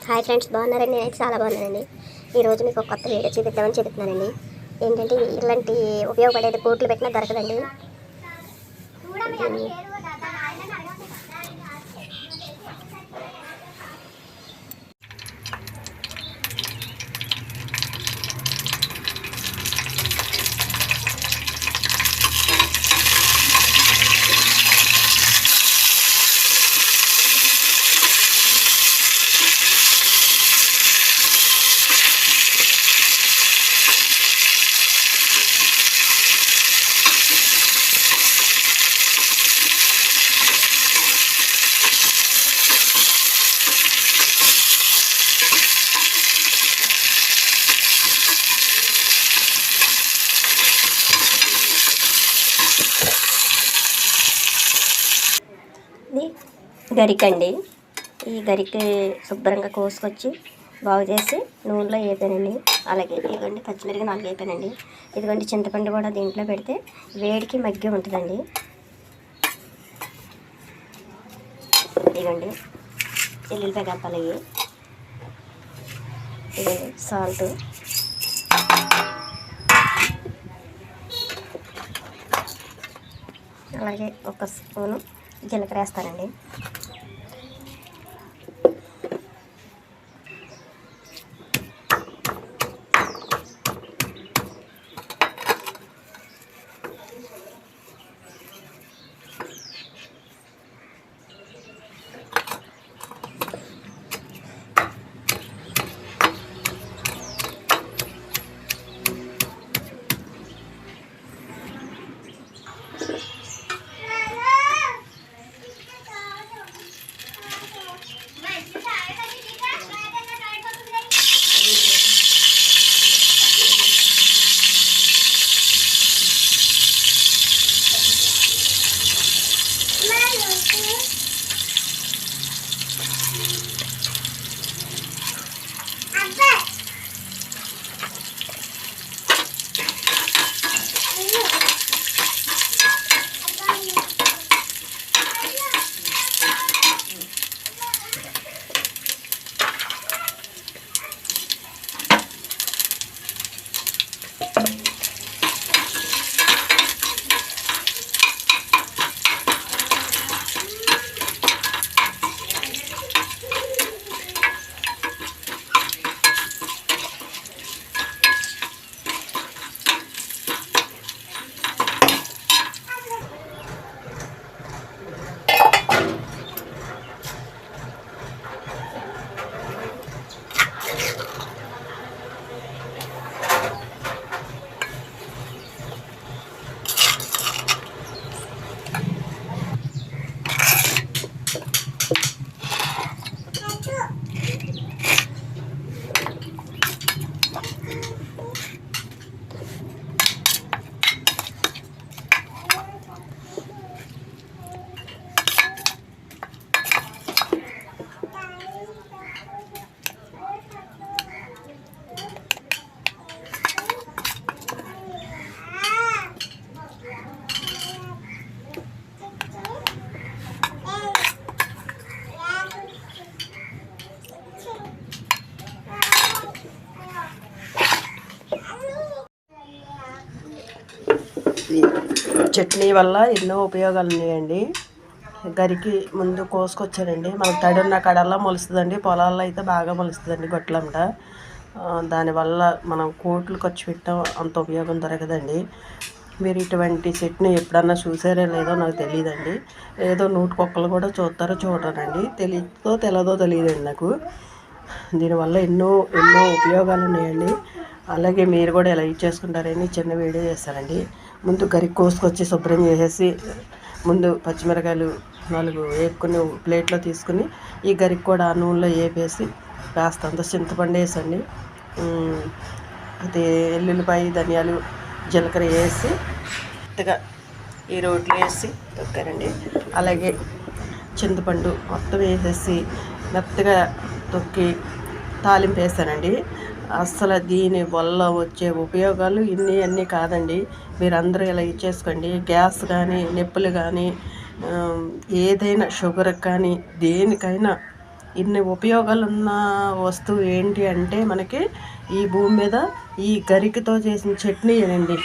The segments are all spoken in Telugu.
హాయ్ ఫ్రెండ్స్, బాగున్నారండి? నేనైతే చాలా బాగున్నానండి. ఈరోజు మీకు ఒక కొత్త వీడియో చూపిద్దామని చెప్తున్నానండి. ఏంటంటే ఇలాంటి ఉపయోగపడేది కోట్లు పెట్టినా దొరకదండి. గరికండి. ఈ గరికి శుభ్రంగా కోసుకొచ్చి బాగు చేసి నూనెలో వేపానండి. అలాగే ఇదిగోండి పచ్చిమిరపకాయ 4 వేపానండి. ఇదిగోండి చింతపండు కూడా దీంట్లో పెడితే వేడికి మగ్గి ఉంటుందండి. ఇదిగోండి ఎల్లుల్లిపాయ గంపలు, ఇది సాల్ట్, అలాగే 1 స్పూను జీలకర్ర వేస్తానండి. చట్నీ వల్ల ఎన్నో ఉపయోగాలు ఉన్నాయండి. గరికి ముందు కోసుకొచ్చానండి. మనకు తడి ఉన్న కడల్లో మొలుస్తుందండి. పొలాల్లో అయితే బాగా మొలుస్తుందండి గొట్లంట. దానివల్ల మనం కోట్లు ఖర్చు పెట్టాం, అంత ఉపయోగం దొరకదండి. మీరు ఇటువంటి చట్నీ ఎప్పుడన్నా చూసారో లేదో నాకు తెలియదండి. ఏదో నూటికొక్కలు కూడా చూస్తారో చూడరండి, తెలియదో తెలియదండి నాకు. దీనివల్ల ఎన్నో ఉపయోగాలు ఉన్నాయండి. అలాగే మీరు కూడా ఎలా యూజ్ చేసుకుంటారని చిన్న వీడియో చేస్తానండి. ముందు గరికి కోసుకొచ్చి శుభ్రం చేసేసి ముందు పచ్చిమిరకాయలు 4 వేపుకొని ప్లేట్లో తీసుకుని ఈ గరికి కూడా ఆ నూనెలో వేపేసి కాస్త అంత చింతపండు వేసండి, అది ఎల్లుల్లిపాయ, ధనియాలు, జీలకర్ర వేసి మెత్తగా ఈ రోట్లో వేసి తొక్కారండి. అలాగే చింతపండు మొత్తం వేసేసి మెత్తగా తొక్కి తాలింపు వేసానండి. అస్సలు దీని వల్ల వచ్చే ఉపయోగాలు అన్నీ కాదండి. మీరందరూ ఇలా ఇచ్చేసుకోండి. గ్యాస్ కానీ, నొప్పులు కానీ, ఏదైనా షుగర్కి కానీ, దేనికైనా ఇన్ని ఉపయోగాలు ఉన్న వస్తువు ఏంటి అంటే మనకి ఈ భూమి మీద ఈ గరికతో చేసిన చట్నీ అండి.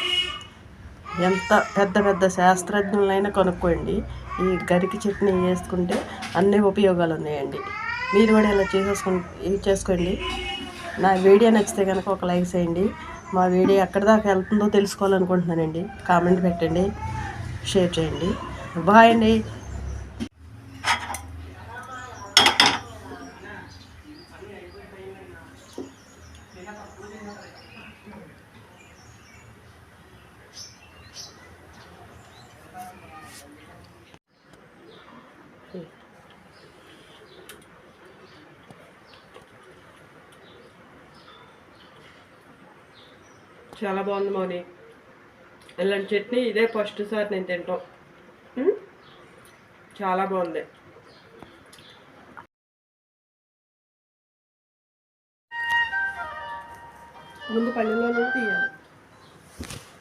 ఎంత పెద్ద పెద్ద శాస్త్రజ్ఞులైనా కనుక్కోండి, ఈ గరికి చట్నీ వేసుకుంటే అన్ని ఉపయోగాలు ఉన్నాయండి. మీరు కూడా ఇలా చేసుకోండి. నా వీడియో నచ్చితే కనుక ఒక లైక్ చేయండి. మా వీడియో ఎక్కడి దాకా వెళ్తుందో తెలుసుకోవాలనుకుంటున్నానండి. కామెంట్ పెట్టండి, షేర్ చేయండి. బాయ్ అండి. చాలా బాగుంది మౌని. ఇలాంటి చట్నీ ఇదే ఫస్ట్ సారి నేను తింటాం. చాలా బాగుంది. ముందు పళ్ళెంలో తీయాలి.